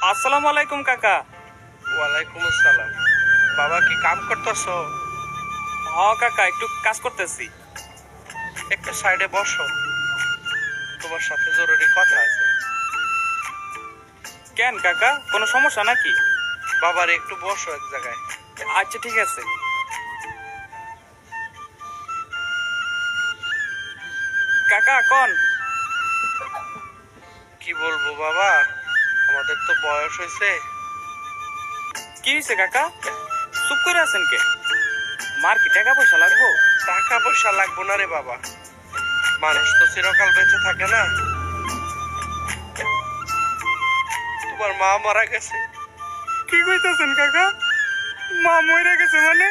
আসসালামু আলাইকুম কাকা। ওয়ালাইকুম আসসালাম। বাবা কি কাম করতেছো? হ কাকা, একটু কাজ করতেছি। একটা সাইডে বসো, তোমার সাথে জরুরি কথা আছে। কেন কাকা, কোনো সমস্যা নাকি? বাবার একটু বসো এক জায়গায়। আচ্ছা ঠিক আছে। কাকা কোন? কি বলবো বাবা, আমাদের তো বয়স হয়েছে। কি হয়েছে কাকা, চুপ করে আছেন কে? মার কি টাকা পয়সা লাগবো? টাকা পয়সা লাগবো না রে বাবা, মানুষ তো চিরকাল বেঁচে থাকে না। তোমার মা মারা গেছে। কি কইতাছেন কাকা? মা মরে গেছে মানে?